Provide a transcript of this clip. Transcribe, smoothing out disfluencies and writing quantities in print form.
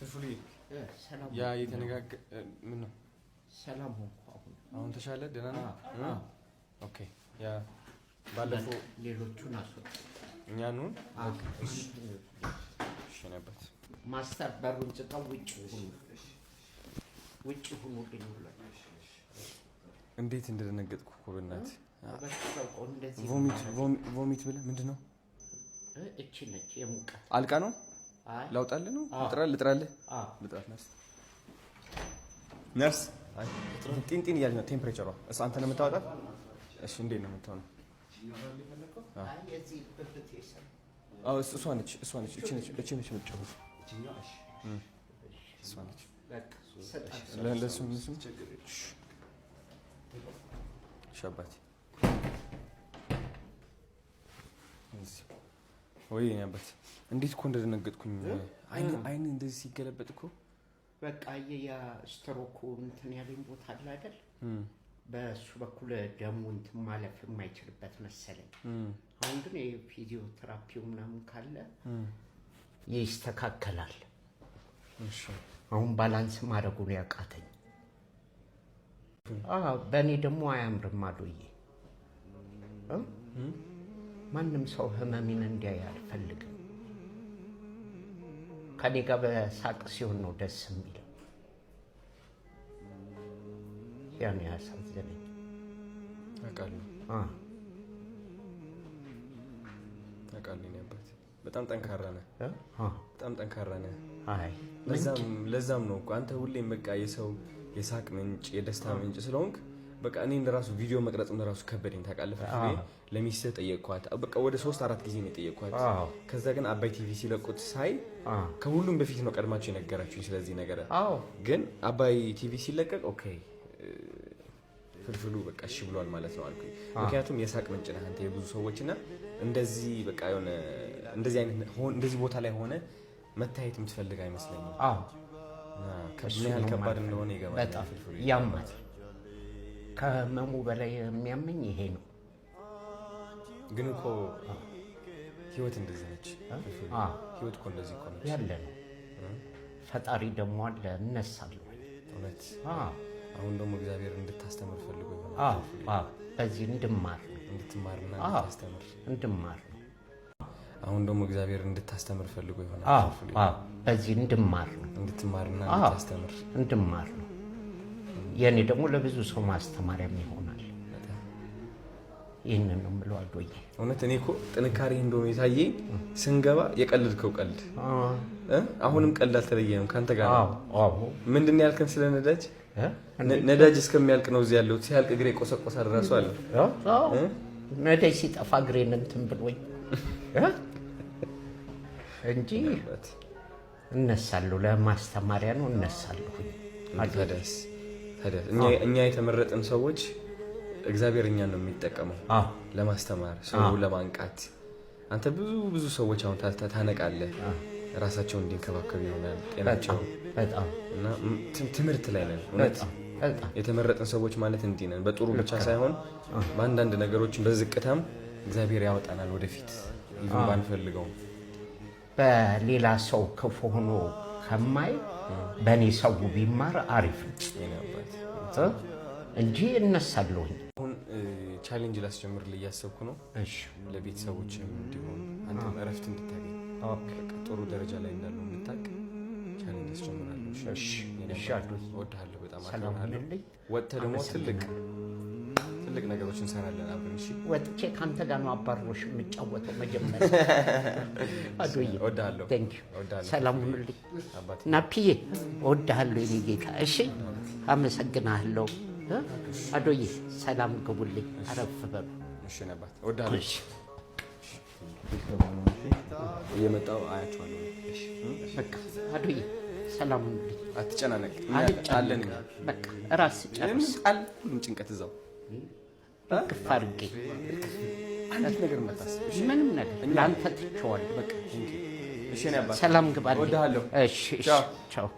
ፍልፍሉ ያ የተነጋገ ምን ነው ሰላም ሆንኩ። አሁን ተሻለ? ደህና ነው? ኦኬ። ያ ባለፈው ሌሎቹን አስወጣ እኛን ነው ሽነበት ማስተር በሩን ጽጣው ውጭ ሁኑ ብሏል። እንዴት እንደደነገጥኩ እኮ በእናትህ ቮሚት ብለህ ምንድነው? እቺ ነች የሙቀት አልቃ ነው ላውጣልህ ነው ልጥራልህ ነርስ ጢንጢን እያለች ነው ቴምፕሬቸሯ እሷ አንተ ነው የምታወጣት? እሺ እንዴት ነው የምታወጣው? እሷ ነች እቺ ነች የምትጨውት እሷ ነች ለእሱም ሻባቲ ወይ ያበት እንዴት እኮ እንደደነገጥኩኝ አይን እንደዚህ ሲገለበጥ እኮ በቃ ያ ስትሮክ እንትን ያለኝ ቦታ አለ አይደል? በሱ በኩል ደሙ እንትን ማለፍ የማይችልበት መሰለኝ። አሁን ግን የፊዚዮቴራፒው ምናምን ካለ ይስተካከላል። እሺ አሁን ባላንስ ማድረጉን ያቃተኝ በእኔ ደግሞ አያምርም አሉዬ። ማንም ሰው ህመሜን እንዲያይ አልፈልግም። ከኔ ጋር በሳቅ ሲሆን ነው ደስ የሚለው። ያን ያሳዝነኝ አውቃለሁ ነበር። በጣም ጠንካራ ነህ። በጣም ጠንካራ ነህ። አይ ለዛም ነው እኮ አንተ ሁሌም በቃ የሰው የሳቅ ምንጭ የደስታ ምንጭ ስለሆንክ በቃ እኔን ለራሱ ቪዲዮ መቅረጽም ለራሱ ከበደኝ ታውቃለህ። ለሚስትህ ጠየቅኳት። በቃ ወደ 3-4 ጊዜ ነው የጠየቅኳት። ከዛ ግን አባይ ቲቪ ሲለቁት ሳይ ከሁሉም በፊት ነው ቀድማችሁ የነገራችሁኝ ስለዚህ ነገር። ግን አባይ ቲቪ ሲለቀቅ ኦኬ ፍልፍሉ በቃ እሺ ብሏል ማለት ነው አልኩኝ። ምክንያቱም የሳቅ ምንጭ ነህ አንተ የብዙ ሰዎችና እንደዚህ በቃ የሆነ እንደዚህ ቦታ ላይ ሆነ መታየት የምትፈልግ አይመስለኝም። ምን ያህል ከባድ እንደሆነ ይገባል። በጣም ያማል። ከህመሙ በላይ የሚያመኝ ይሄ ነው። ግን እኮ ህይወት እንደዚህ ነች። ህይወት እኮ እንደዚህ እኮ ነች ያለ ነው። ፈጣሪ ደግሞ አለ እነሳለሁ። እውነት አሁን ደግሞ እግዚአብሔር እንድታስተምር ፈልጎ ይሆናል። በዚህ እንድማርና እንድማር ነው። አሁን ደግሞ እግዚአብሔር እንድታስተምር ፈልጎ ይሆናል። በዚህ እንድማርና እንድማር ነው። የኔ ደግሞ ለብዙ ሰው ማስተማሪያም ይሆናል። ይሄንን ነው የምለው አዶዬ። እውነት እኔ እኮ ጥንካሬ እንደሆነ የታየኝ ስንገባ የቀለድከው ቀልድ አሁንም ቀልድ አልተለየንም ካንተ ጋር ነው። ምንድን ነው ያልከን ስለ ነዳጅ? ነዳጅ እስከሚያልቅ ነው እዚህ ያለው። ሲያልቅ እግሬ ቆሰቆሳል ራሱ አለ። ነዳጅ ሲጠፋ እግሬን እንትን ብሎኝ እንጂ እነሳለሁ። ለማስተማሪያ ነው እነሳለሁ። ታዲያስ እኛ የተመረጥን ሰዎች እግዚአብሔር እኛን ነው የሚጠቀመው ለማስተማር ሰው ለማንቃት። አንተ ብዙ ሰዎች አሁን ታነቃለህ። ራሳቸውን እንዲንከባከቡ ይሆናል ጤናቸው እና ትምህርት ላይ ነን። እውነት የተመረጥን ሰዎች ማለት እንዲህ ነን። በጥሩ ብቻ ሳይሆን በአንዳንድ ነገሮችን በዝቅታም እግዚአብሔር ያወጣናል ወደፊት ይሁን ባንፈልገው። በሌላ ሰው ክፉ ሆኖ ከማይ በእኔ ሰው ቢማር አሪፍ ነው እንጂ እነሳለሁኝ። አሁን ቻሌንጅ ላስጀምርልህ እያሰብኩ ነው። ለቤተሰቦችም እንዲሆን አንተም እረፍት እንድታገኝ ጥሩ ደረጃ ላይ እንዳለው እንድታውቅ ቻሌንጅ አስጀምራለሁ። እወድሃለሁ በጣም አከብርሃለሁ። ወጥተህ ደግሞ ትልቅ ነገሮች እንሰራለን አብረን። እሺ ወጥቼ ካንተ ጋር ነው አባሮሽ የምጫወተው መጀመሪያ። አዶዬ እወድሃለሁ። ሰላም ሁኑልኝ ናፒዬ፣ እወድሃለሁ የኔ ጌታ። እሺ አመሰግናለሁ አዶዬ። ሰላም ግቡልኝ፣ አረፍ በሉ። እሺ ነባት እወድሃለሁ። እሺ እየመጣሁ አያቸዋለሁ። እሺ በቃ አዶዬ ሰላም ሁኑልኝ። አትጨናነቅ አለን። በቃ ራስ ጨርስ ጭንቀት እዛው ግፍ አድርጌ አንዲት ነገር መታሰብ ምንም ነገር ለአንተ ትቼዋለሁ። በቃ እሺ ነባት ሰላም ግባልኝ። እወድሃለሁ። እሺ ቻው።